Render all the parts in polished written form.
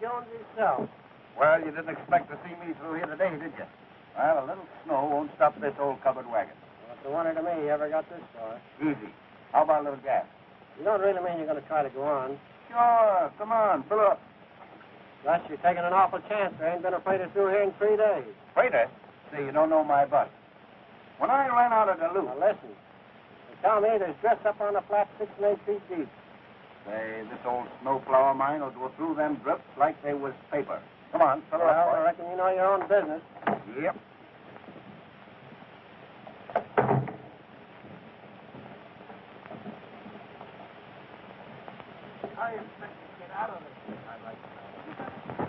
Jones himself. Well, you didn't expect to see me through here today, did you? Well, a little snow won't stop this old covered wagon. Well, it's a wonder to me you ever got this far. Easy. How about a little gas? You don't really mean you're going to try to go on. Sure. Come on, fill up. Gus, you're taking an awful chance. There ain't been a freighter through here in 3 days. Freighter? See, you don't know my bus. When I ran out of Duluth... Now, listen. They tell me there's drifts up on the flat 6 and 8 feet deep. Say, this old snowplow of mine will go through them drifts like they was paper. Come on, fill her Well, up. I reckon you know your own business. Yep. How do you expect to get out of this? I'd like to know.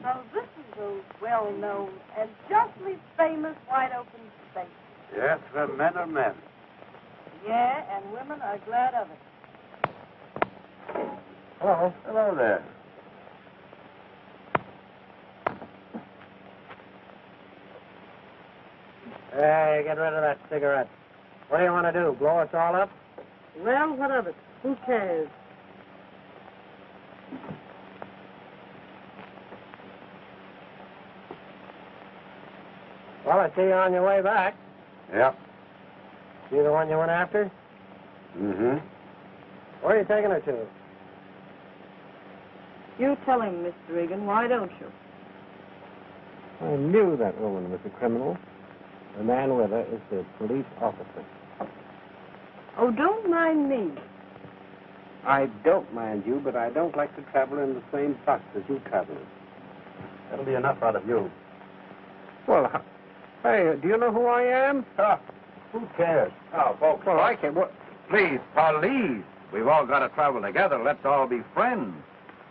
So this is a well-known and justly famous wide-open space. Yes, the men are men. Yeah, and women are glad of it. Hello. Hello there. Hey, get rid of that cigarette. What do you want to do, blow us all up? Well, what of it? Who cares? Well, I see you on your way back. Yep. You the one you went after? Mm-hmm. Where are you taking her to? You tell him, Mr. Regan, why don't you? I knew that woman was a criminal. The man with her is the police officer. Oh, don't mind me. I don't mind you, but I don't like to travel in the same bus as you travel in. That'll be enough out of you. Well, hey, do you know who I am? Who cares? Oh, folks. Well, I can. What? Please, police. We've all got to travel together. Let's all be friends.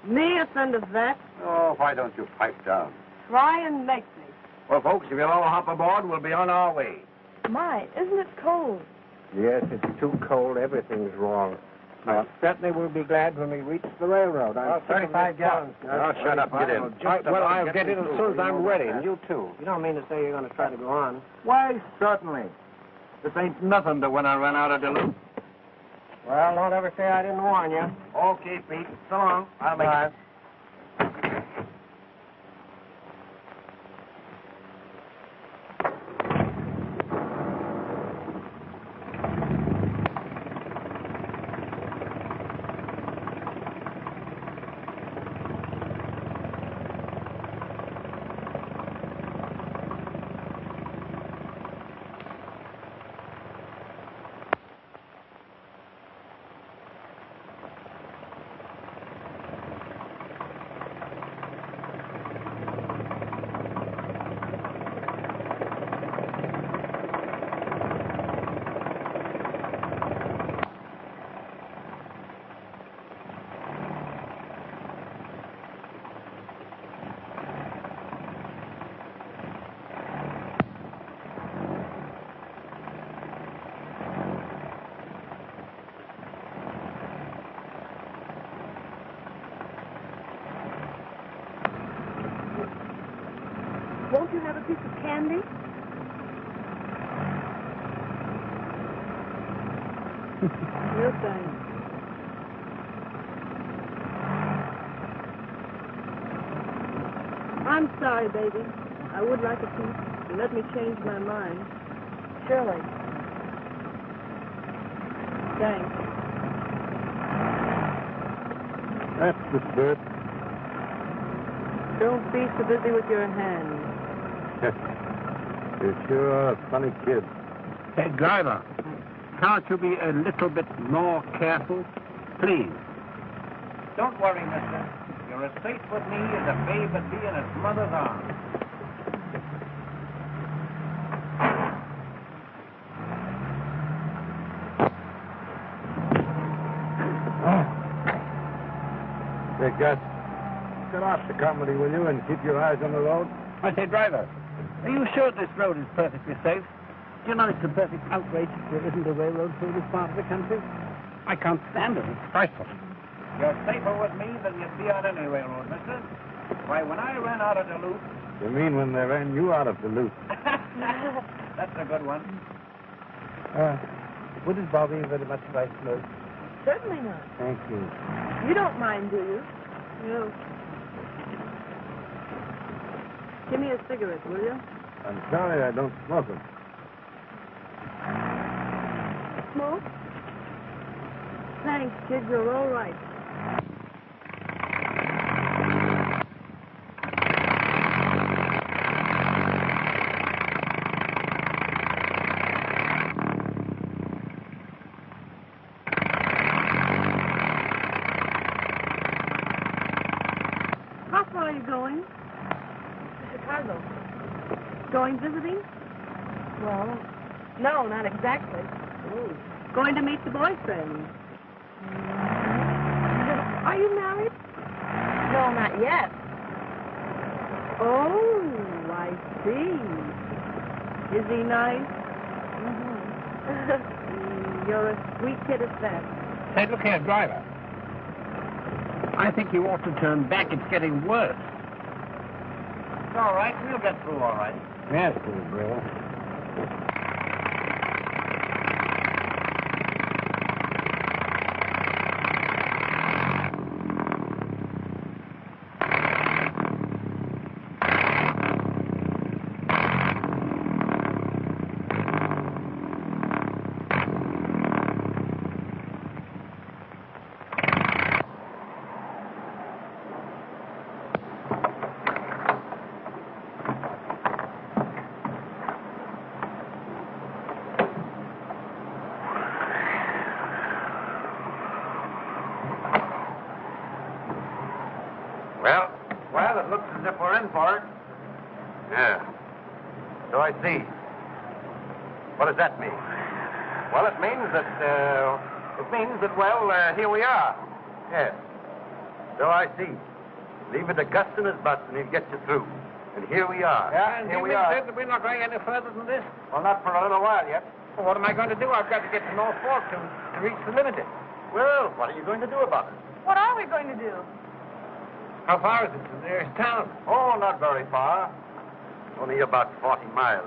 Me a friend of that? Oh, why don't you pipe down? Try and make me. Well, folks, if you'll all hop aboard, we'll be on our way. My, isn't it cold? Yes, it's too cold. Everything's wrong. I certainly will be glad when we reach the railroad. I'm 35 gallons. Oh, shut up. Get in. Well, I'll get in as soon as I'm ready, and you too. You don't mean to say you're going to try to go on? Why, certainly. This ain't nothing to when I ran out of Duluth. Well, don't ever say I didn't warn you. Okay, Pete. So long. I'll make it. Won't you have a piece of candy? No thanks. I'm sorry, baby. I would like a piece. Let me change my mind. Surely. Thanks. That's the spirit. Don't be so busy with your hands. You sure are a funny kid. Hey, driver, can't you be a little bit more careful? Please. Don't worry, mister. You're as safe with me as a babe would be in its mother's arms. Hey, Gus, get off the comedy, will you, and keep your eyes on the road? I say, driver, are you sure this road is perfectly safe? Do you know it's a perfect outrage that there isn't a railroad through this part of the country? I can't stand it. It's frightful. You're safer with me than you'd be on any railroad, mister. Why, when I ran out of Duluth... You mean when they ran you out of Duluth? That's a good one. Wouldn't bother you very much if I smoked? Certainly not. Thank you. You don't mind, do you? You. Give me a cigarette, will you? I'm sorry I don't smoke them. Smoke? Thanks, kid. You're all right. How far are you going? To Chicago. Going visiting? Well, no, not exactly. Oh. Going to meet the boyfriend. Are you married? No, not yet. Oh, I see. Is he nice? You're a sweet kid at that. Say, look here, driver. I think you ought to turn back. It's getting worse. It's all right. We'll get through all right. Yes, little girl. Well, it looks as if we're in for it. Yeah. So I see. What does that mean? Well, it means that, here we are. Yes. So I see. Leave it to Gus and his bus and he'll get you through. And here we are. Yeah, here we are. That we're not going any further than this? Well, not for a little while yet. Well, what am I going to do? I've got to get to North Fork to reach the Limited. Well, what are you going to do about it? What are we going to do? How far is it to the nearest town? Oh, not very far. Only about 40 miles.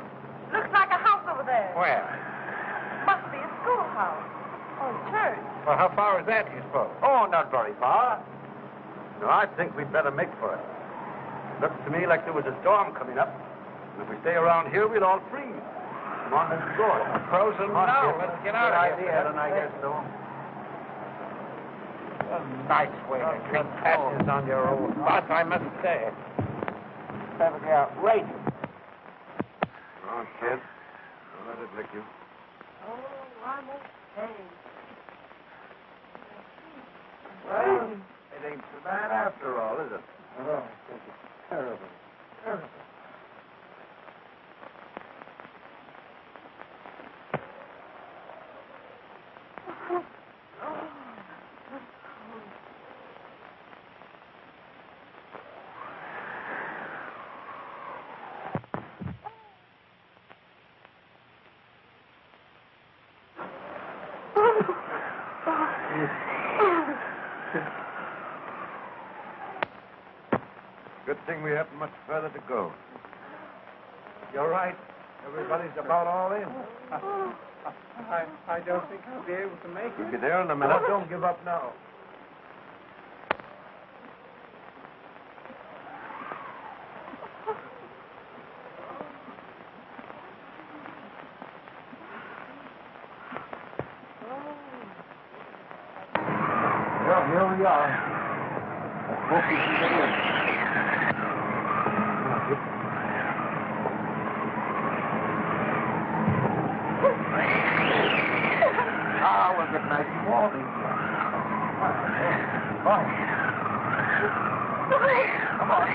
Looks like a house over there. Where? Must be a schoolhouse. Or a church. Well, how far is that, do you suppose? Oh, not very far. No, I think we'd better make for it. Looks to me like there was a storm coming up. And if we stay around here, we'll all freeze. Come on, let's go. Frozen now. Let's get out of here. Good idea, then, I guess so. A nice way to treat passengers on your old bus, I must say. Perfectly outrageous. Come on, kid. Don't let it lick you. Oh, I'm okay. Well, it ain't so bad after all, is it? Oh, I think it's terrible. Terrible. Good thing we haven't much further to go. You're right. Everybody's about all in. I don't think I'll be able to make We'll be there in a minute. Now, don't give up now. Well, here we are. I hope we can get in. Ah, we'll get nice and warm in here. Fine. Come on.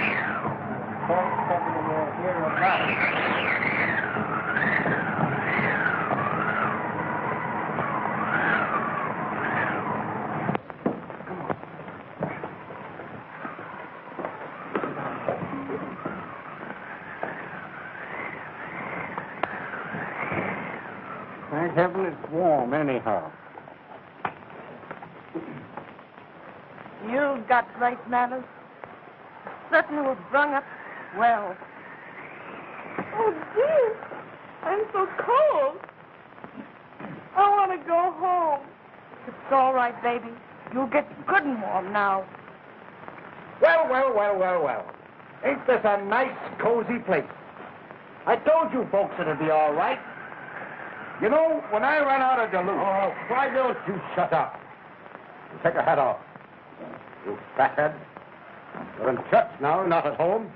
Don't step in here or not. Thank heaven it's warm, anyhow. You've got right manners. Certainly was brung up well. Oh, dear. I'm so cold. I want to go home. It's all right, baby. You'll get good and warm now. Well. Ain't this a nice, cozy place? I told you folks it'd be all right. You know, when I ran out of Duluth... Oh, why don't you shut up? And take your hat off. You fathead. You're in church now, not at home.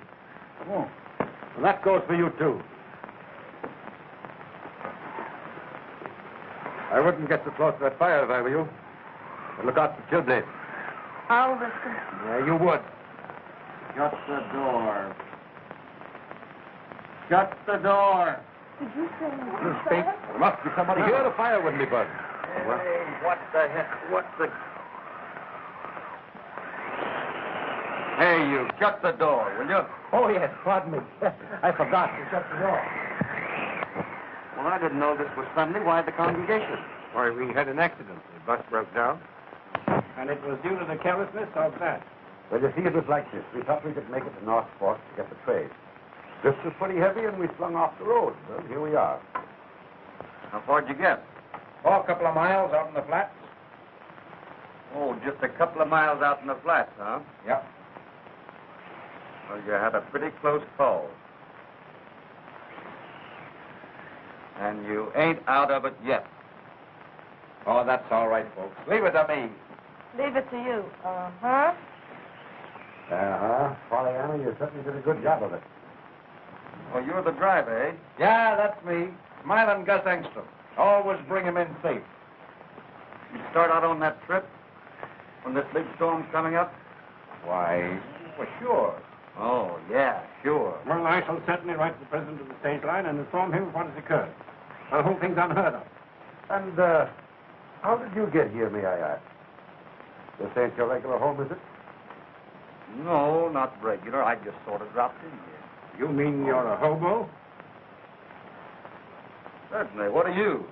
Oh. And that goes for you, too. I wouldn't get too close to that fire if I were you. But look out for chimney. I'll risk it. Yeah, you would. Shut the door. Shut the door. Did you say You speak. There must be somebody here. The fire wouldn't be burning. Hey, what the heck? What the... Hey, you, shut the door, will you? Oh, yes, pardon me. I forgot to shut the door. Well, I didn't know this was Sunday. Why the congregation? Why, we had an accident. The bus broke down. And it was due to the carelessness of that. Well, you see, it was like this. We thought we could make it to North Fork to get the trade. This was pretty heavy, and we flung off the road. Well, here we are. How far'd you get? Oh, a couple of miles out in the flats. Oh, just a couple of miles out in the flats, huh? Yep. Well, you had a pretty close call. And you ain't out of it yet. Oh, that's all right, folks. Leave it to me. Leave it to you. Uh-huh. Pollyanna, you certainly did a good job of it. Well, you're the driver, eh? Yeah, that's me. Smiling Gus Engstrom. Always bring him in safe. You start out on that trip when this big storm's coming up? Why, well, sure. Oh, yeah, sure. Well, I shall certainly write to the president of the stage line and inform him of what has occurred. The whole thing's unheard of. And, how did you get here, may I ask? This ain't your regular home, is it? No, not regular. I just sort of dropped in here. You mean you're a hobo? Certainly. What are you?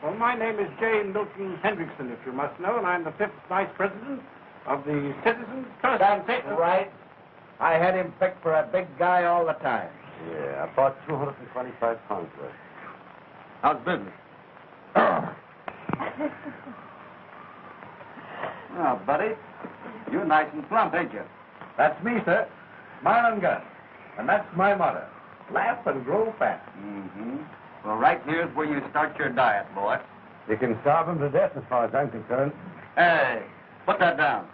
Well, my name is J. Milton Hendrickson, if you must know, and I'm the 5th Vice President of the Citizens Trust. That's right. I had him picked for a big guy all the time. Yeah, about 225 pounds worth. How's business? Well, buddy, you're nice and plump, ain't you? That's me, sir. Smile and Gus. And that's my motto. Laugh and grow fat. Mm-hmm. Well, right here's where you start your diet, boy. You can starve him to death as far as I'm concerned. Hey, put that down.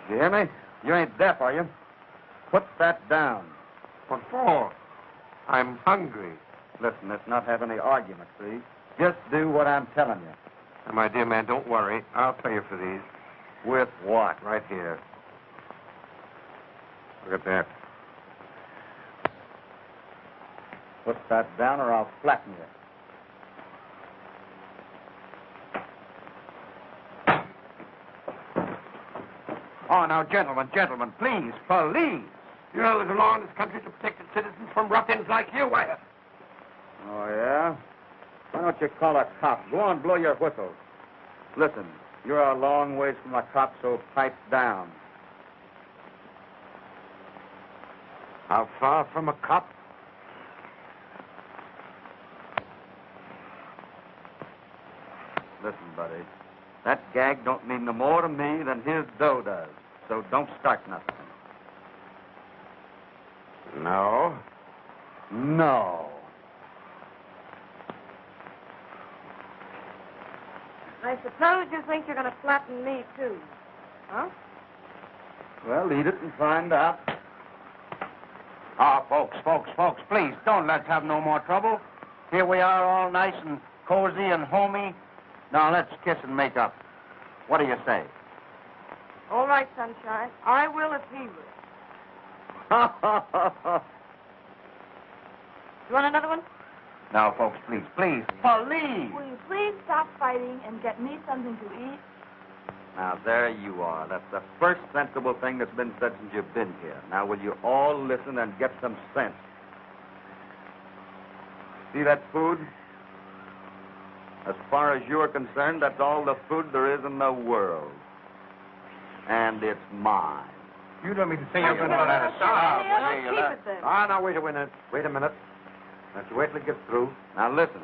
You hear me? You ain't deaf, are you? Put that down. What for? I'm hungry. Listen, let's not have any argument, see? Just do what I'm telling you. My dear man, don't worry. I'll pay you for these. With what? Right here. Look at that. Put that down or I'll flatten you. Oh, now, gentlemen, please, police. You know there's a law in this country to protect its citizens from ruffians like you, Wyatt. Oh, yeah? Why don't you call a cop? Go on, blow your whistle. Listen, you're a long ways from a cop, so pipe down. How far from a cop? Listen, buddy, that gag don't mean no more to me than his dough does, so don't start nothing. No. No. I suppose you think you're going to flatten me, too. Huh? Well, eat it and find out. Oh, folks, please, don't let's have no more trouble. Here we are all nice and cozy and homey. Now, let's kiss and make up. What do you say? All right, Sunshine. I will if he will. You want another one? Now, folks, please. Police! Will you please stop fighting and get me something to eat? Now, there you are. That's the first sensible thing that's been said since you've been here. Now, will you all listen and get some sense? See that food? As far as you're concerned, that's all the food there is in the world. And it's mine. You don't mean to say you're going to no, let no, us no, stop. no, no, keep it then. Ah, now, wait a minute. Now, you wait till it gets through. Now, listen.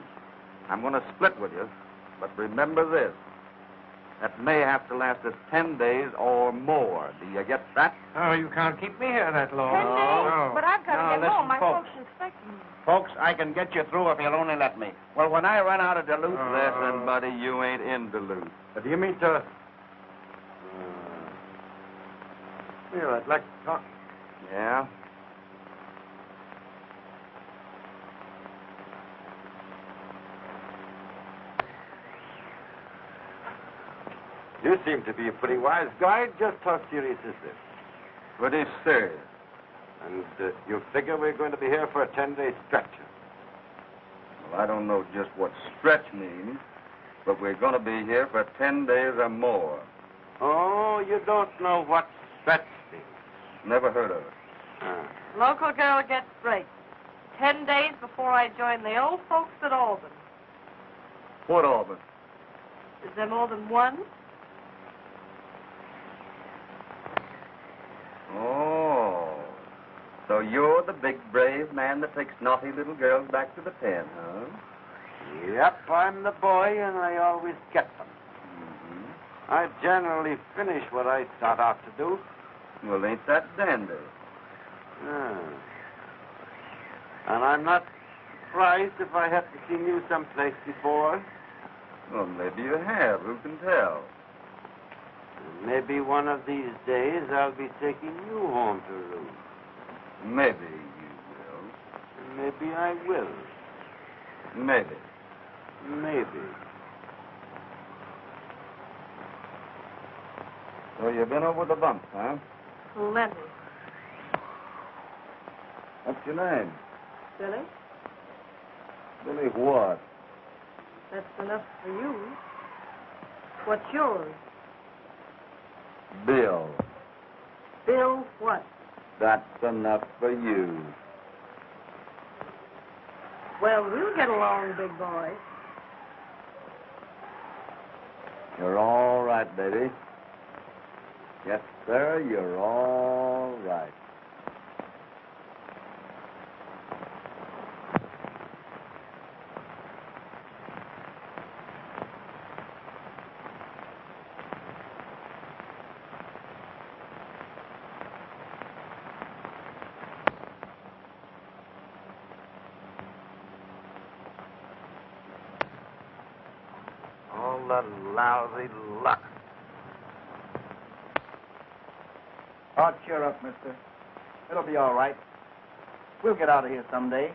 I'm going to split with you. But remember this. That may have to last us 10 days or more. Do you get that? Oh, you can't keep me here that long. 10 days? No. But I've got to No, get home. listen, My folks. folks expect me. Folks, I can get you through if you'll only let me. Well, when I run out of Duluth... Oh. Listen, buddy, you ain't in Duluth. Do you mean to... Here, I'd like to talk. Yeah? You seem to be a pretty wise guy. Just how serious is this? Pretty serious. And you figure we're going to be here for a 10-day stretch? Well, I don't know just what stretch means, but we're going to be here for 10 days or more. Oh, you don't know what stretch means. Never heard of it. Local girl gets straight. 10 days before I join the old folks at Albany. What, Auburn? Is there more than one? Oh. So you're the big, brave man that takes naughty little girls back to the pen, huh? Yep, I'm the boy, and I always get them. Mm-hmm. I generally finish what I start out to do. Well, ain't that dandy? Ah. And I'm not surprised if I haven't seen you someplace before. Well, maybe you have. Who can tell? Maybe one of these days I'll be taking you home to roost. Maybe you will. Maybe I will. Maybe. Maybe. So you've been over the bumps, huh? Plenty. What's your name? Billy, Billy what? that's enough for you. What's yours? Bill. Bill what? That's enough for you. Well, we'll get along, big boy. You're all right, baby. Yes, sir, you're all right. All the lousy luck. Oh, cheer up, mister. It'll be all right. We'll get out of here someday.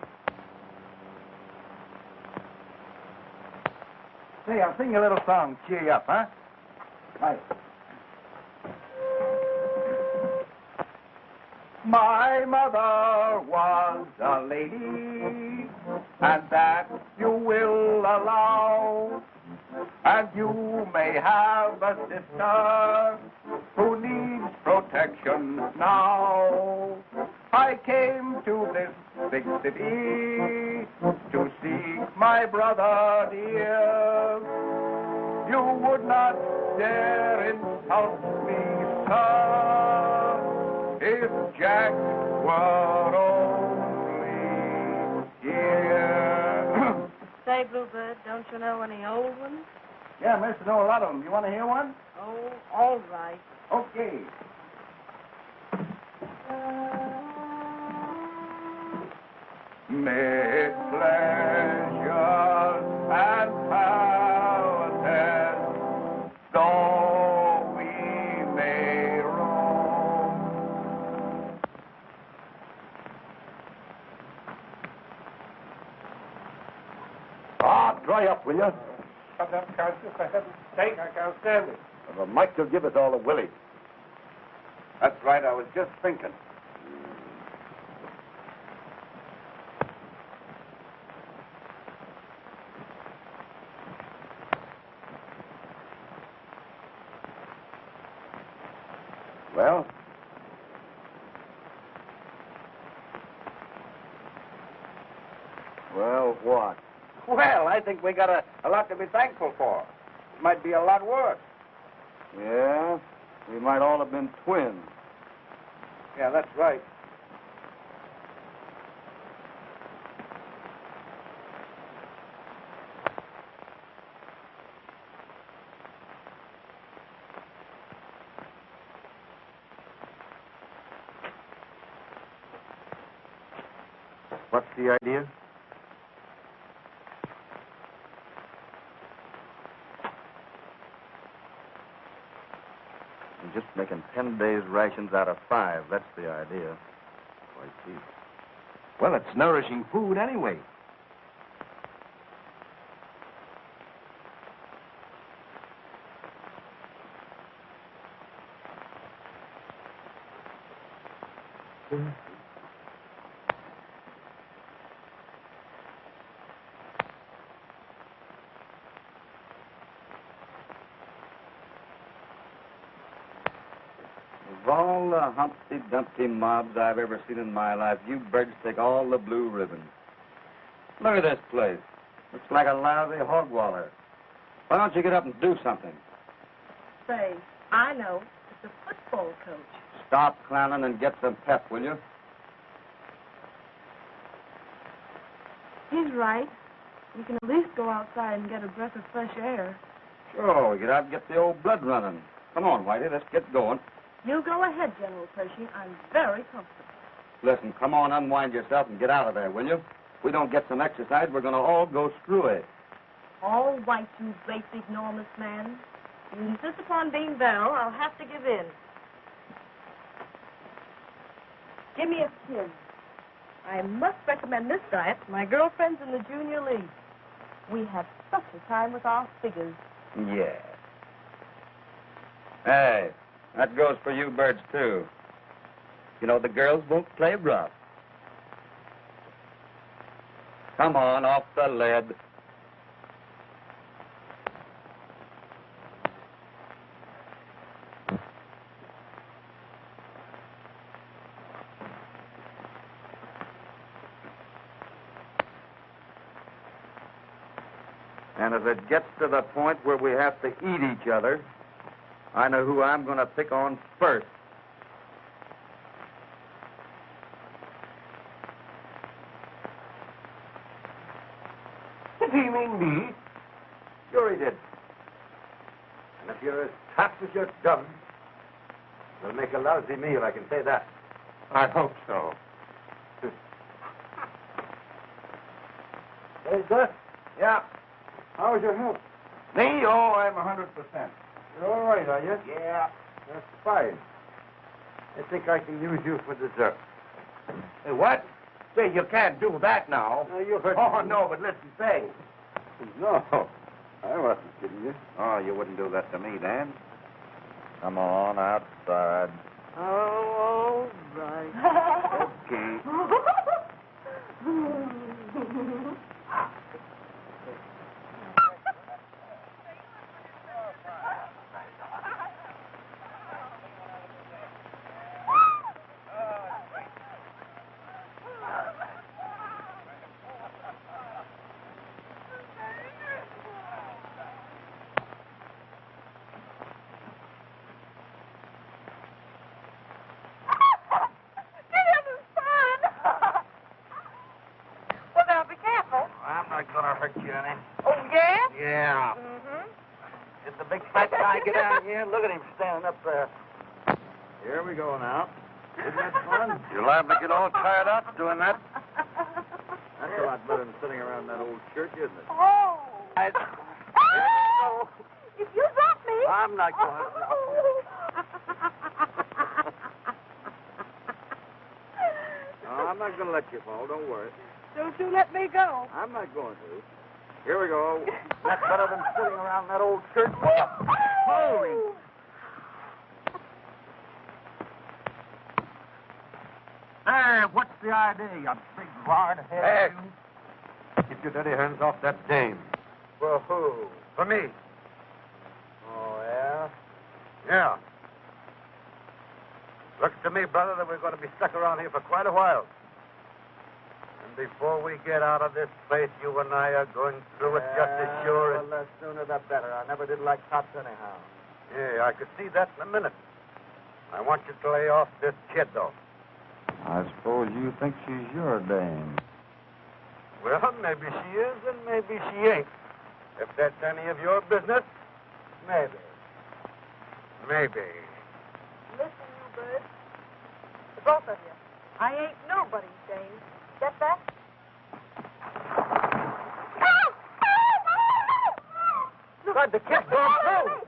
Say, I'll sing you a little song. Cheer you up, huh? Right. My mother was a lady, and that you will allow. And you may have a sister who needs protection now. I came to this big city to seek my brother dear. You would not dare insult me, sir, if Jack were only here. Say, Bluebird, don't you know any old ones? Yeah, mister, know a lot of them. You want to hear one? Oh, all right. Okay. Mid pleasures and palaces, though we may roam. Ah, dry up, will you? Shut up, Countess. For heaven's sake, I can't stand it. The Mike will give us all a willy. That's right, I was just thinking. Well? Well, what? Well, I think we got a lot to be thankful for. It might be a lot worse. Yeah? We might all have been twins. Yeah, that's right. the idea? I'm just making 10 days' rations out of 5. That's the idea. I see. Well, it's nourishing food anyway. Of all the Humpty Dumpty mobs I've ever seen in my life, you birds take all the blue ribbons. Look at this place. Looks like a lousy hog waller. Why don't you get up and do something? Say, I know. It's a football coach. Stop clowning and get some pep, will you? He's right. You can at least go outside and get a breath of fresh air. Sure, get out and get the old blood running. Come on, Whitey, let's get going. You go ahead, General Pershing. I'm very comfortable. Listen, come on, unwind yourself and get out of there, will you? If we don't get some exercise, we're going to all go screwy. All right, you great enormous man. You insist upon being Val, I'll have to give in. Give me a kiss. I must recommend this diet to my girlfriends in the junior league. We have such a time with our figures. Yeah. Hey, that goes for you birds, too. You know, the girls won't play rough. Come on, off the lead. And if it gets to the point where we have to eat each other, I know who I'm going to pick on first. Did he mean me? Sure he did. And if you're as tough as you're dumb, we'll make a lousy meal, I can say that. I hope so. Hey, Gus, Yeah. how is your health? Me? Oh, I'm 100%. You're all right, are you? Yeah. That's fine. I think I can use you for dessert. Hey, what? Say, you can't do that now. Now, you heard Oh, me. no, but listen, say. No, I wasn't kidding you. Oh, you wouldn't do that to me, Dan. Come on, outside. Oh, all right. Okay. Well, now be careful. I'm not going to hurt you any. Oh, yeah? Yeah. Mm-hmm. Did the big fat guy get down here? Look at him standing up there. Here we go now. Isn't that fun? You're liable to get all tired out doing that. That's a lot better than sitting around that old church, isn't it? Oh. Oh. If you drop me. I'm not going to. No, I'm not going to let you fall. Don't worry. Don't you let me go. I'm not going to. Here we go. That's better than sitting around that old church. Holy. Hey, what's the idea, you big hard-head? Hey, get your dirty hands off that dame. For who? For me. Oh, yeah? Yeah. Looks to me, brother, that we're going to be stuck around here for quite a while. And before we get out of this place, you and I are going through it just as sure as... Well, the sooner the better. I never did like cops anyhow. Yeah, I could see that in a minute. I want you to lay off this kid, though. I suppose you think she's your dame. Well, maybe she is and maybe she ain't. If that's any of your business, maybe. Maybe. Listen, you birds. The both of you. I ain't nobody's dame. Get that? God, the kid's gone through.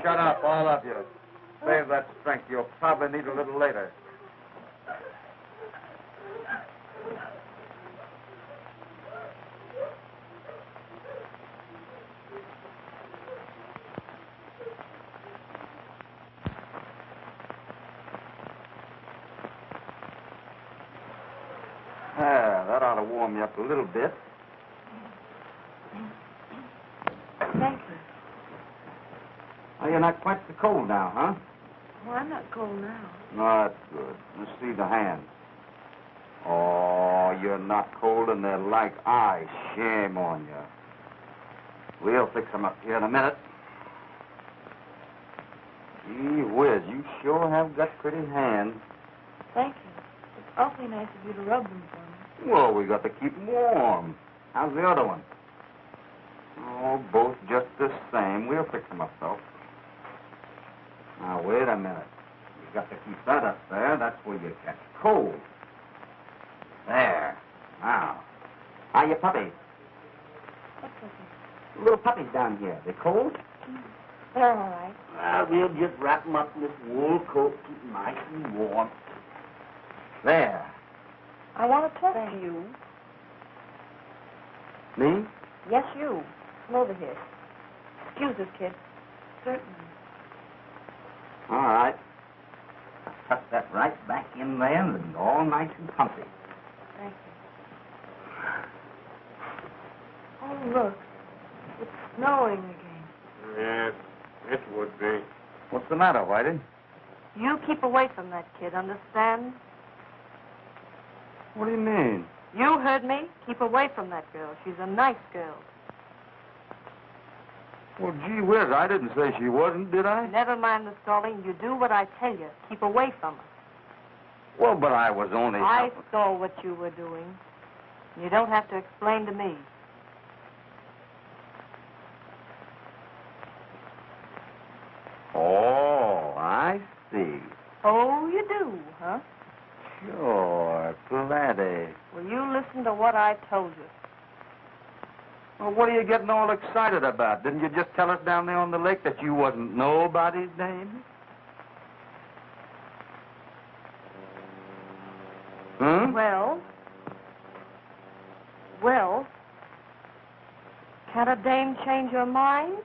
Shut up, all of you. Save that strength. You'll probably need a little later. That ought to warm you up a little bit. Thank you. Oh, you're not quite so cold now, huh? Well, I'm not cold now. No, that's good. Let's see the hands. Oh, you're not cold and they're like ice. Shame on you. We'll fix them up here in a minute. Gee whiz, you sure have got pretty hands. Thank you. It's awfully nice of you to rub them for me. Well, we got to keep them warm. How's the other one? Oh, both just the same. We'll fix them up, though. Now, wait a minute. You got to keep that up there. That's where you catch cold. There. Now. How you puppies? What's okay? Little puppies down here. They cold? They're all right. Well, we'll just wrap them up in this wool coat, keep them nice and warm. There. I want to talk to you. Me? Yes, you. Come over here. Excuse us, kid. Certainly. All right. Tuck that right back in there and all nice and comfy. Thank you. Oh, look. It's snowing again. Yes, it would be. What's the matter, Whitey? You keep away from that kid, understand? What do you mean? You heard me. Keep away from that girl. She's a nice girl. Well, gee whiz, I didn't say she wasn't, did I? Never mind the stalling. You do what I tell you. Keep away from her. Well, but I was only... I saw what you were doing. You don't have to explain to me. Oh, I see. Oh, you do, huh? Sure, plenty. Well, you listen to what I told you. Well, what are you getting all excited about? Didn't you just tell us down there on the lake that you wasn't nobody's name? Hmm? Well, can a dame change her mind?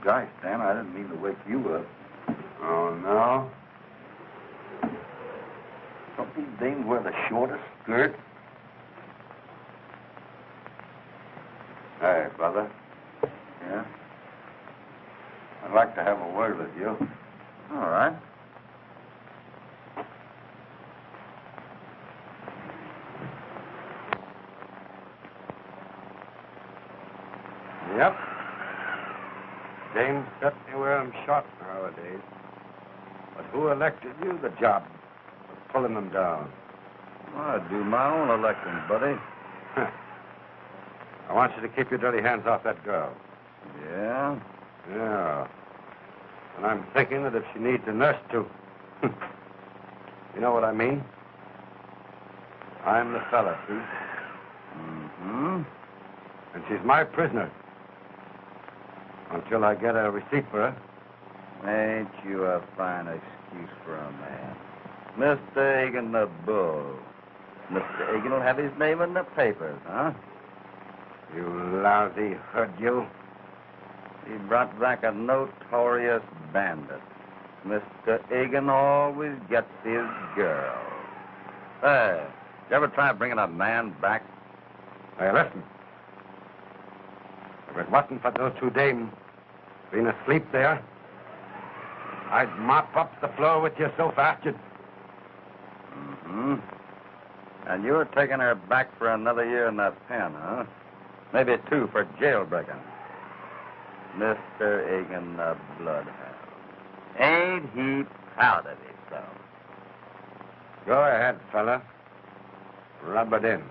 Gosh, Dan, I didn't mean to wake you up. Oh, no? Don't these dames wear the shortest skirt? Hey, brother. Yeah? I'd like to have a word with you. All right. Yep. Dames certainly wear them short nowadays. But who elected you the job of pulling them down? Well, I do my own elections, buddy. I want you to keep your dirty hands off that girl. Yeah? Yeah. And I'm thinking that if she needs a nurse, too. You know what I mean? I'm the fella, see? Mm-hmm. And she's my prisoner. Until I get a receipt for her. Ain't you a fine excuse for a man? Mr. Egan the Bull. Mr. Egan will have his name in the papers, huh? You lousy hood, you. He brought back a notorious bandit. Mr. Egan always gets his girl. Hey, you ever try bringing a man back? Hey, listen. If it wasn't for those two dames being asleep there, I'd mop up the floor with you so fast you'd... Mm-hmm. And you're taking her back for another year in that pen, huh? Maybe 2 for jailbreaking. Mr. Egan the Bloodhound. Ain't he proud of himself? Go ahead, fella. Rub it in.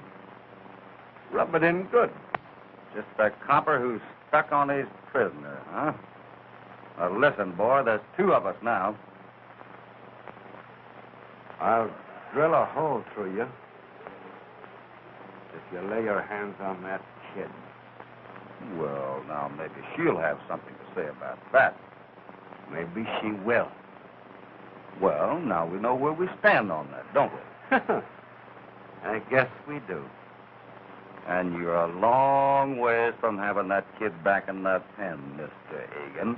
Rub it in good. Just a copper who's stuck on his prisoner, huh? Well, listen, boy, there's 2 of us now. I'll drill a hole through you if you lay your hands on that kid. Well, now, maybe she'll have something to say about that. Maybe she will. Well, now we know where we stand on that, don't we? I guess we do. And you're a long ways from having that kid back in that pen, Mr. Egan.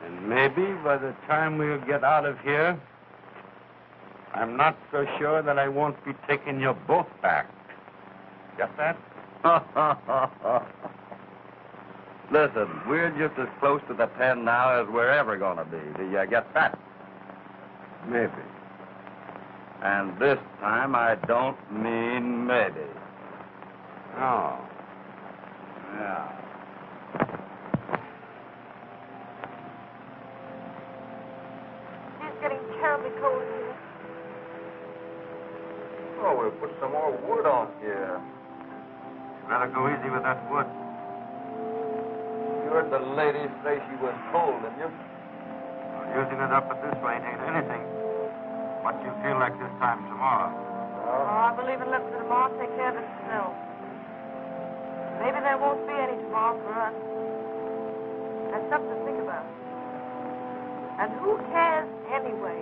And maybe by the time we'll get out of here, I'm not so sure that I won't be taking you both back. Get that? Listen, we're just as close to the pen now as we're ever going to be. Do you get that? Maybe. And this time I don't mean maybe. Oh. Yeah. It's getting terribly cold here. Oh, we'll put some more wood on here. Better go easy with that wood. You heard the lady say she was cold, didn't you? Well, using it up at this rate ain't anything. What you feel like this time tomorrow? Oh, I believe in letting the tomorrow take care of itself. Maybe there won't be any tomorrow for us. That's something to think about. And who cares anyway?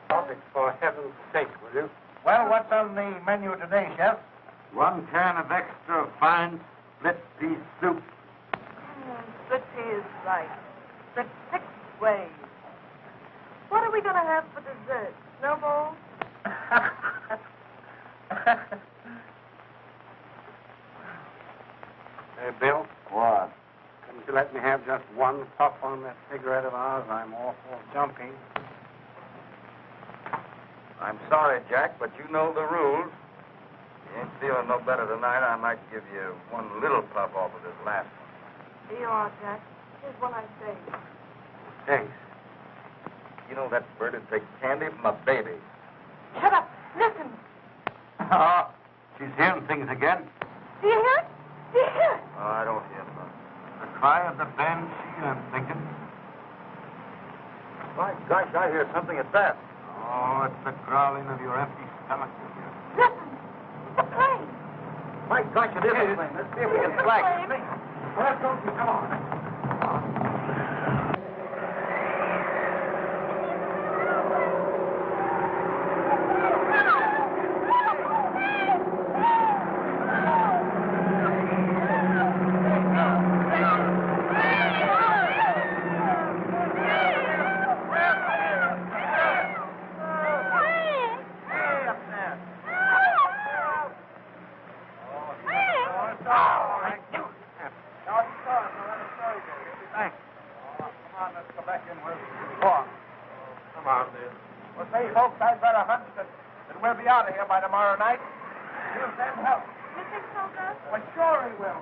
Stop it, for heaven's sake, will you? Well, what's on the menu today, Chef? 1 can of extra fine split pea soup. Split pea is right. Split 6 ways. What are we going to have for dessert? Snowballs? Hey, Bill, What? couldn't you let me have just 1 puff on that cigarette of ours? I'm awful jumpy. I'm sorry, Jack, but you know the rules. You ain't feeling no better tonight. I might give you 1 little puff off of this last one. Here you are, Jack. Here's what I say. Thanks. You know that bird would take candy from a baby. Shut up. Listen. Oh, she's hearing things again. Do you hear it? Do you hear it? Oh, I don't hear nothing. The cry of the banshee, I'm thinking. My gosh, I hear something at that. Oh, it's the growling of your empty stomach you hear. Listen. It's a plane. My gosh, it is a plane. Let's see if we can flag it. Well, let's go. Come on. Well, say, folks, I've got a hunch that we'll be out of here by tomorrow night. He'll send help. You think so, Gus? Well, sure he will.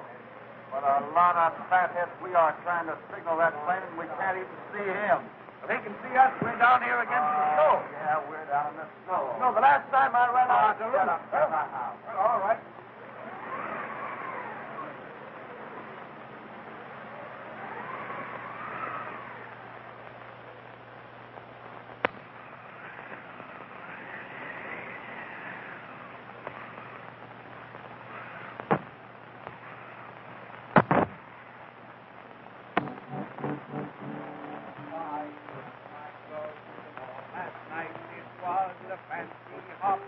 What a lot of fatheads we are trying to signal that plane and we can't even see him. Well, he can see us. We're down here against the snow. Yeah, we're down in the snow. No, the last time I ran out of the shut room. up, shut up. Well, all right. Last night it was a fancy hop.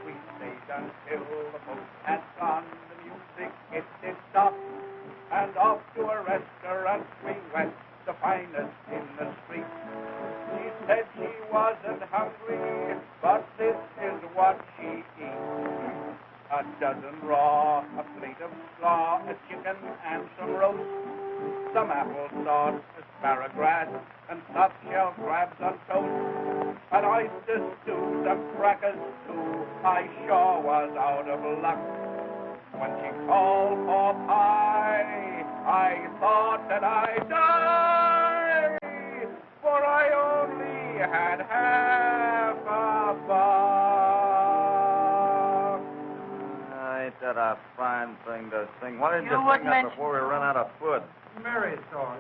We stayed until the boat had gone. The music it did stop. And off to a restaurant we went, the finest in the street. She said she wasn't hungry, but this is what she eats. A dozen raw, a plate of slaw, a chicken and some roast, some applesauce, asparagus, and soft shell crabs on toast, an oyster stew, some crackers too. I sure was out of luck. When she called for pie, I thought that I'd die, for I only had half a buck. Ain't that a fine thing to sing? Why didn't You you wouldn't sing that mention- before we run out of food? Mary's song,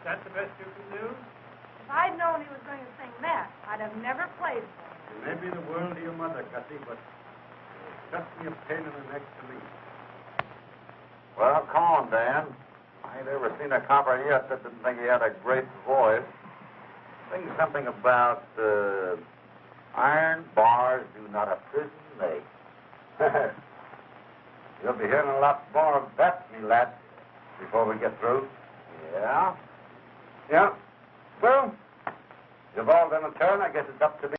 that's the best you can do? If I'd known he was going to sing that, I'd have never played for him. Maybe the world to your mother, Gussie, but it's just me a pain in the neck to me. Well, come on, Dan. I ain't ever seen a copper yet that didn't think he had a great voice. Sing something about iron bars do not a prison make. You'll be hearing a lot more of that, me lad, before we get through. Yeah? Yeah? Well, you've all done a turn. I guess it's up to me.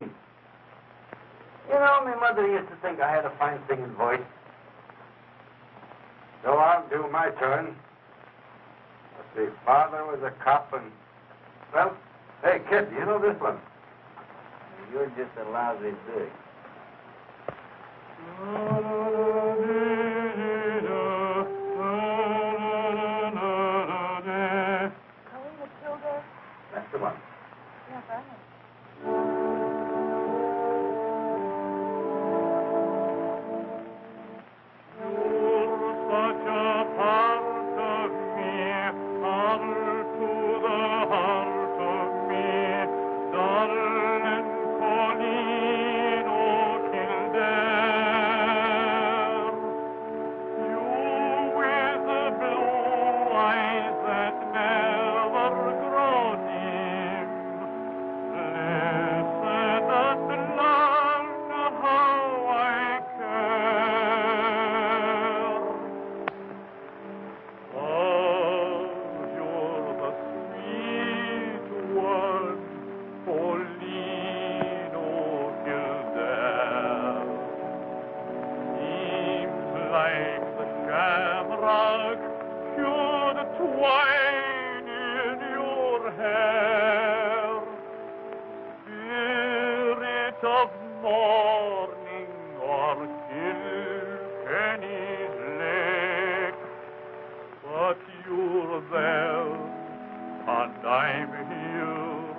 You know, my mother used to think I had a fine singing voice. So I'll do my turn. Let's see, father was a cop and... Well, hey, kid, do you know this one? You're just a lousy dick. Calling Matilda? That's the one. Yes, I know. Such a part of me, heart to the heart of me, darling Pauline O'Kildare. You with the blue eyes that never grow dim, listen and learn how I care. Oh, you're the sweet one, Pauline O'Kildare. Seems like the shamrock should twine in your hair. Spirit of morning or Kilkenny's lake, but you're there, and I'm here,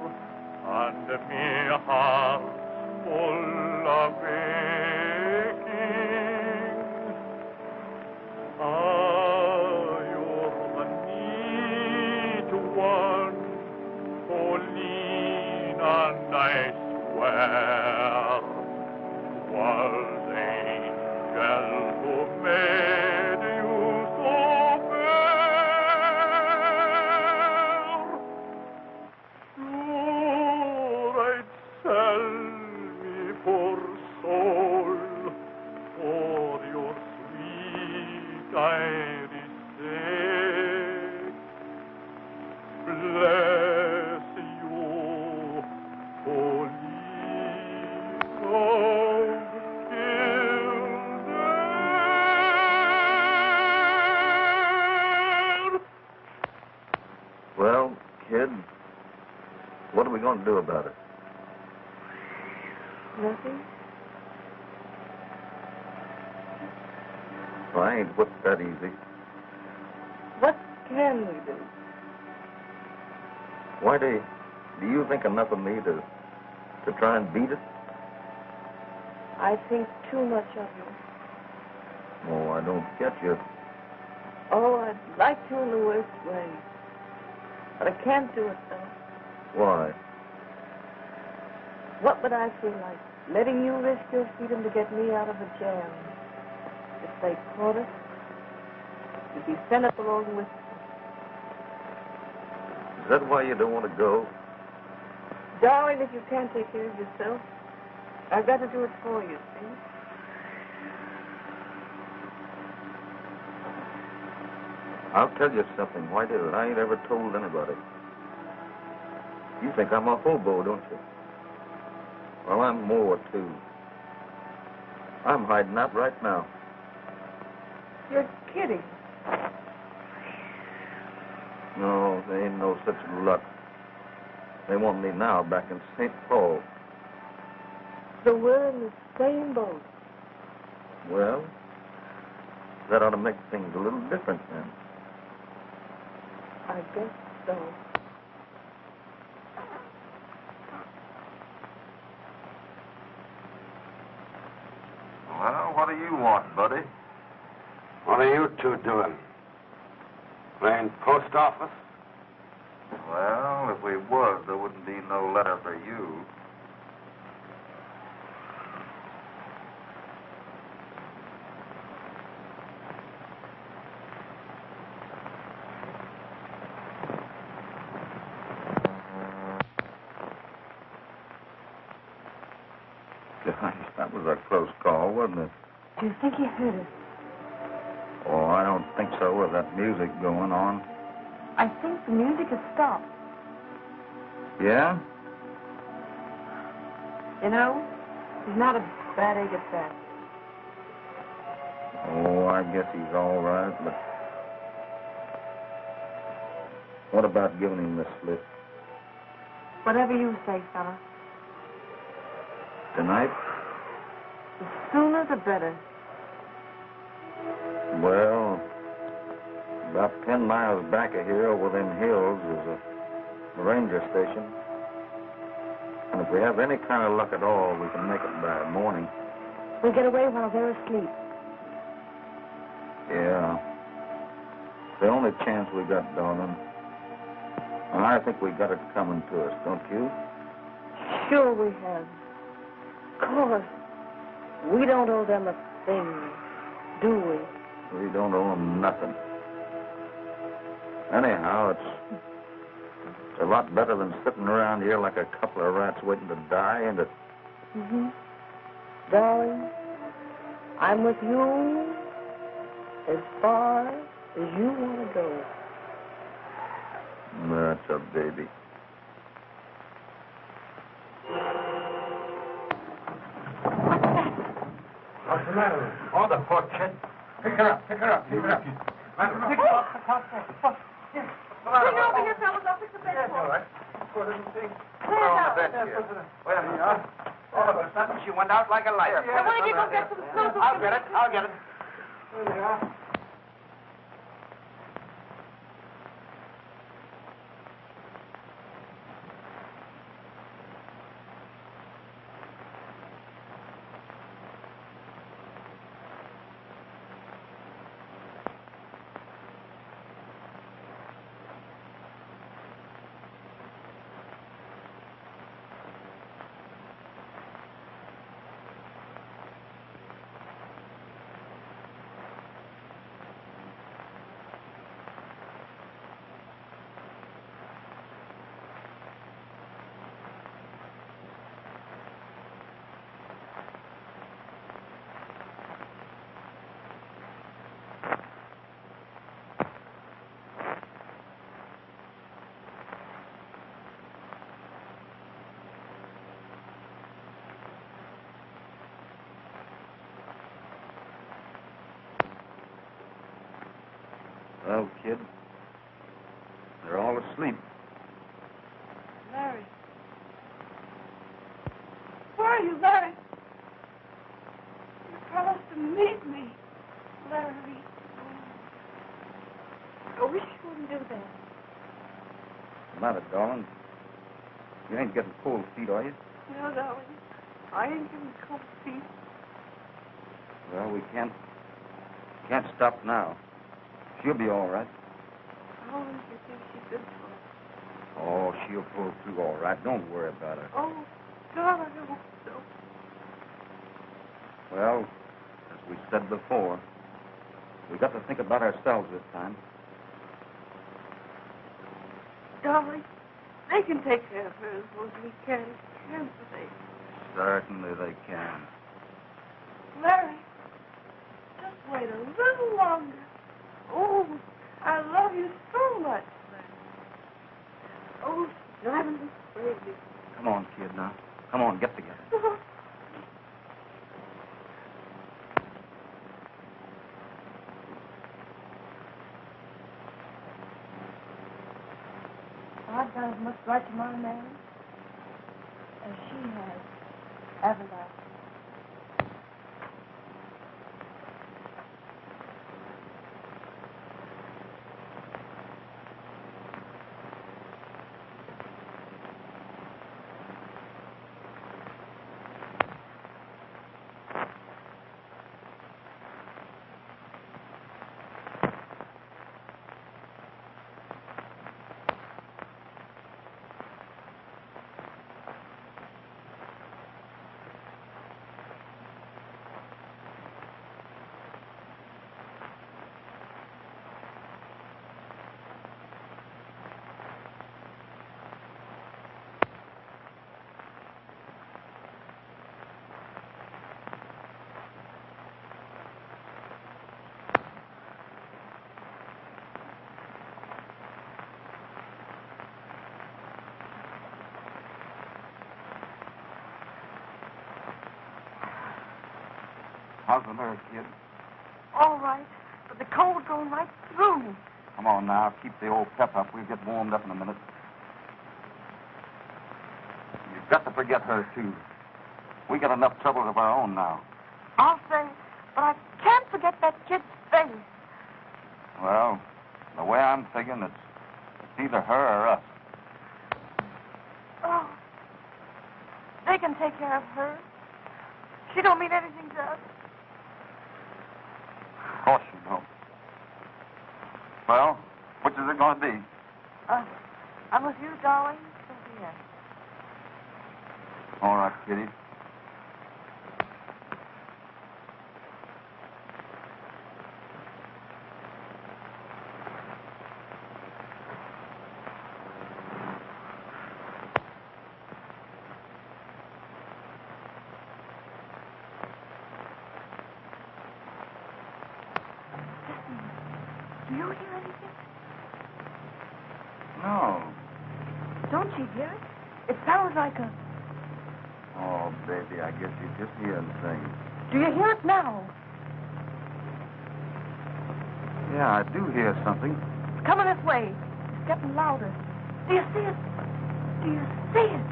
and me heart's full of aching. Ah, you're the neat one, Pauline, and I swear 'twas angel who made you so fair. Sure, I'd sell me poor soul for your sweet Irish sake. Bless you, Pauline of Kildare. Well, kid, what are we going to do about it? Nothing? Well, I ain't whipped that easy. What can we do? Why do you think enough of me to try and beat it? I think too much of you. Oh, I don't get you. Oh, I'd like to in the worst way. But I can't do it, though. Why? What would I feel like? Letting you risk your freedom to get me out of a jam. If they caught us, you'd be sent up along with them. Is that why you don't want to go? Darling, if you can't take care of yourself, I've got to do it for you, see? I'll tell you something, Whitey, that I ain't ever told anybody. You think I'm a hobo, don't you? Well, I'm more, too. I'm hiding out right now. You're kidding. No, there ain't no such luck. They want me now back in St. Paul. So we're in the same boat. Well, that ought to make things a little different then. I guess so. Well, what do you want, buddy? What are you two doing? Playing post office? Well, if we was, there wouldn't be no letter for you. Gosh, that was a close call, wasn't it? Do you think he heard us? don't think so with that music going on. I think the music has stopped. Yeah? You know, he's not a bad egg at that. Oh, I guess he's all right, but what about giving him the slip? Whatever you say, fella. Tonight? The sooner the better. Well, about 10 miles back of here, over them hills, is a ranger station. And if we have any kind of luck at all, we can make it by morning. We'll get away while they're asleep. Yeah. The only chance we got, darling. And I think we got it coming to us, don't you? Sure we have. Of course. We don't owe them a thing, do we? We don't owe them nothing. Anyhow, it's a lot better than sitting around here like a couple of rats waiting to die, ain't it? Mm-hmm. Darling, I'm with you as far as you want to go. That's a baby. What's the matter with her? Oh, the poor kid. Pick her up. Pick her up. Pick her up. Pick her up. Bring her over here, fellas. I'll fix the bed for All her. right. Poor little thing. Lay her down. Wait a minute, huh? All of a sudden, she went out like a light. Now, why don't you go get some snow? I'll get it. I'll get it. There they are. Well, kid, they're all asleep. Larry. Where are you, Larry? You promised to meet me, Larry. I wish you wouldn't do that. What's the matter, darling? You ain't getting cold feet, are you? No, darling. I ain't getting cold feet. Well, we can't stop now. She'll be all right. How long do you think she's good for? Oh, she'll pull through all right. Don't worry about her. Oh, God, I hope so. Well, as we said before, we got to think about ourselves this time. Darling, they can take care of her as well as we can, can't they? Certainly they can. Larry, just wait a little longer. Oh, I love you so much, Larry. Oh, it's driving me crazy. Come on, kid, now. Come on, get together. I've done as much right to my man as she has, haven't I? How's the nerve, kid? All right, but the cold going right through me. Come on now, keep the old pep up. We'll get warmed up in a minute. You've got to forget her, too. We got enough troubles of our own now. I'll say, but I can't forget that kid's face. Well, the way I'm thinking, it's either her or us. Oh, they can take care of her. She don't mean anything to us. Of course you don't. Well, which is it going to be? I'm with you, darling, till the end. All right, Kitty. Do you hear anything? No. Don't you hear it? It sounds like a... Oh, baby, I guess you're just hearing things. Do you hear it now? Yeah, I do hear something. It's coming this way. It's getting louder. Do you see it? Do you see it?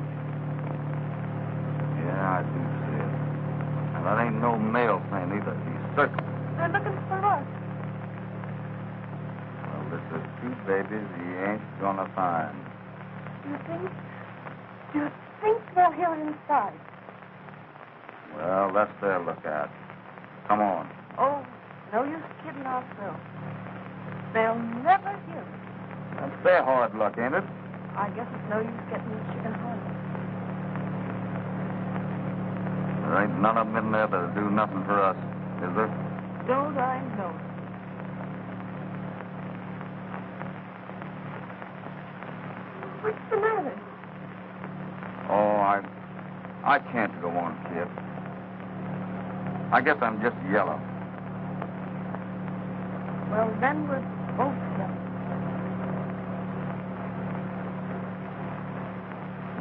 Yeah, I do see it. And that ain't no male thing either. He's certain. They're looking for us. Well, this is two babies he ain't gonna find. Do you think they'll hear it inside? Well, that's their lookout. Come on. Oh, no use kidding ourselves. They'll never hear it. That's their hard luck, ain't it? I guess it's no use getting the chicken home. There ain't none of them in there that'll do nothing for us, is there? Don't I know it? What's the matter? Oh, I can't go on, kid. I guess I'm just yellow. Well, then we're both yellow.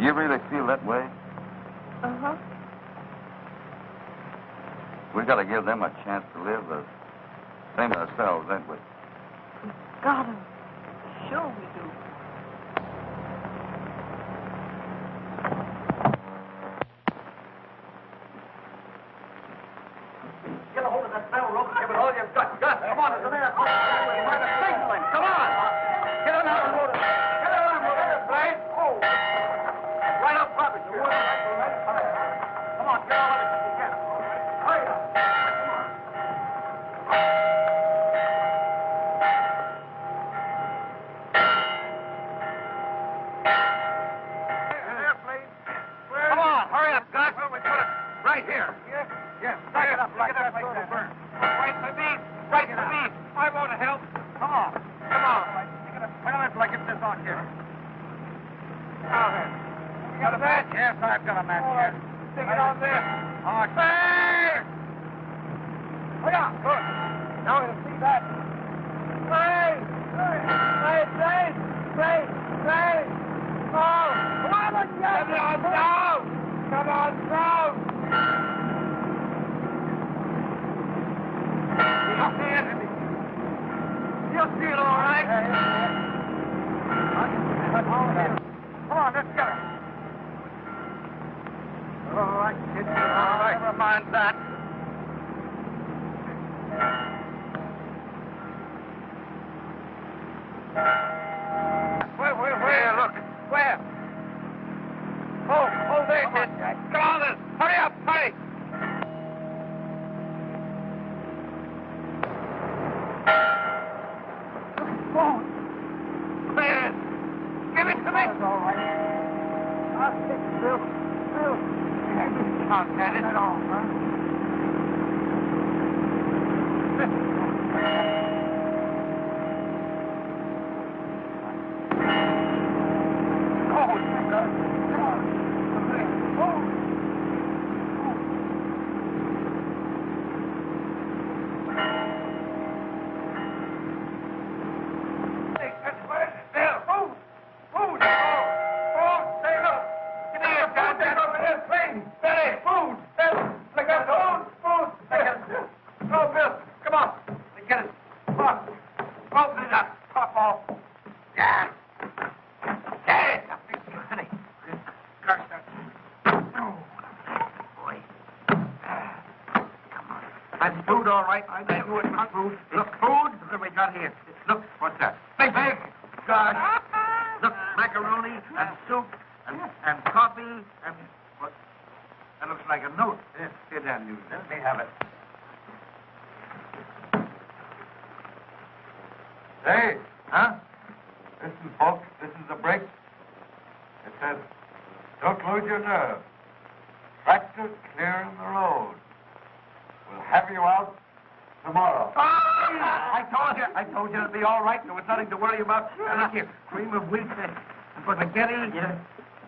You really feel that way? Uh-huh. We gotta give them a chance to live the same as ourselves, ain't we? Got 'em. Sure we do. Get a hold of that bell rope and give it all you've got. Gus, come on, it's a man. Come on. Get on out and load it. Get on and load it, Blade. Oh. Right up, Robert. Come on, get all of it you can. Hurry up. Come on, hurry up, Gus. Well, we put it right here. Yes, stack it up like that so it'll burn. Right for me. Right for me. I want to help. Come on. Well, like it's this on here. Now then. You got a match? Yes, I've got a match here. Stick it on there. Oh, say! Look out. Good. Now we'll see that. Say! Oh! Come on, let's go! Come on down! You'll see it. You'll see it all right. Come on, let's get it. All right, kid. All right. Never mind that. Where? Look. Where? Oh, there, kid. Come on, then. Hurry up, hurry. There. Give it to me. That's all right. I'll take it, Bill. You can't get it at all, huh? food, all right. I knew it was food. Look, food that we got here. Look, what's that? Big. God. Look, macaroni and soup and coffee and what? That looks like a note. Here, Dan, you. Let me have it. Hey, huh? Listen, folks, this is the break. It says, don't lose your nerve. Tractor clearing the road. We'll have you out tomorrow. I told you it'd be all right. There was nothing to worry about. And look here, cream of wheat and spaghetti. Yeah.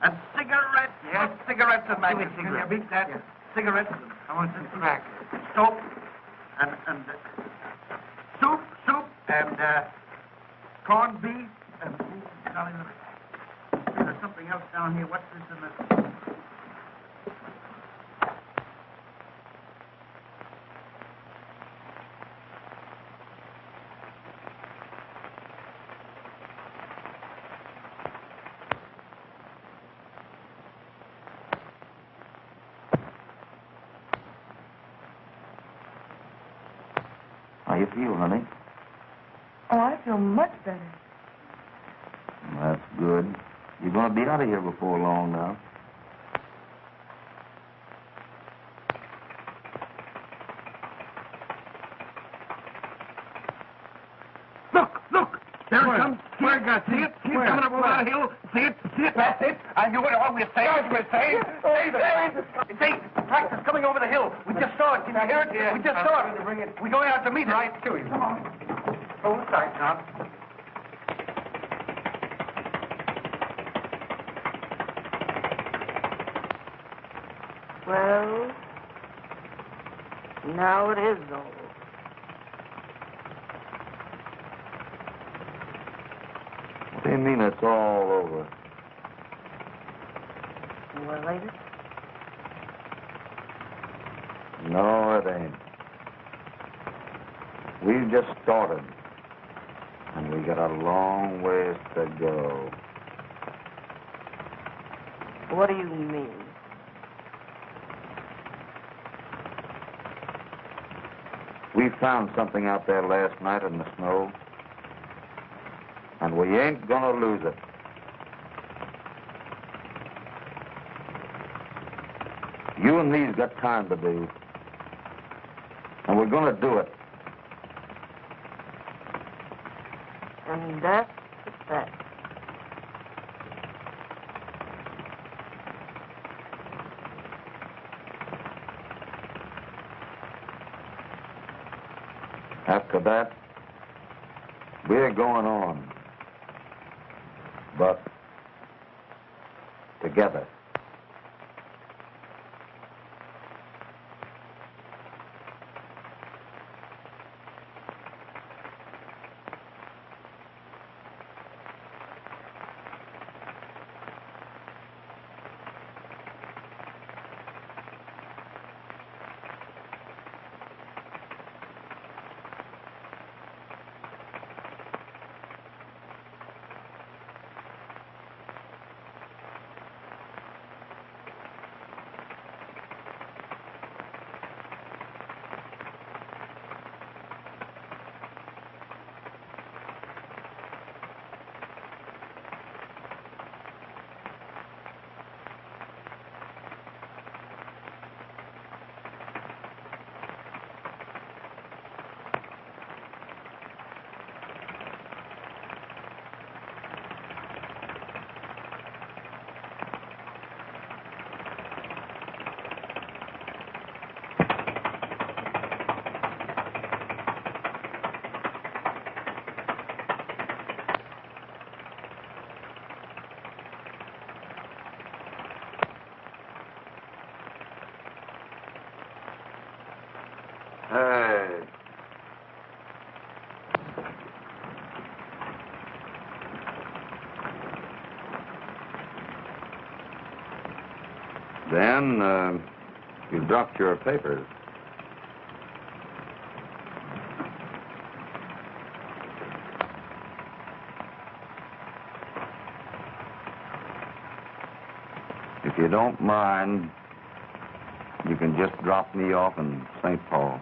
And cigarettes. Yes, cigarettes and maggots. Can you beat that? Yeah. Cigarettes. I want some tobacco. Soap. And soup. And corned beef. And there's something else down here. What's this in the... How you feel, honey? Oh, I feel much better. Well, that's good. You're going to be out of here before long now. Look! There it comes. Where? See it? See it coming up over that hill? See it? That's it. I knew it all. We're safe. See, tractor's coming over the hill. We just saw it. Can you hear it? Yeah. We just saw it. We're going out to meet it. Right to him. Come on. Hold tight now. Well, now it is over. What do you mean it's all over? Well, ain't it? No, it ain't. We've just started. And we got a long ways to go. What do you mean? We found something out there last night in the snow. And we ain't gonna lose it. You and me's got time to do. And we're gonna do it. And that's the fact. After that, we're going on. But together. Hey. Then, you dropped your papers. If you don't mind, you can just drop me off in St. Paul.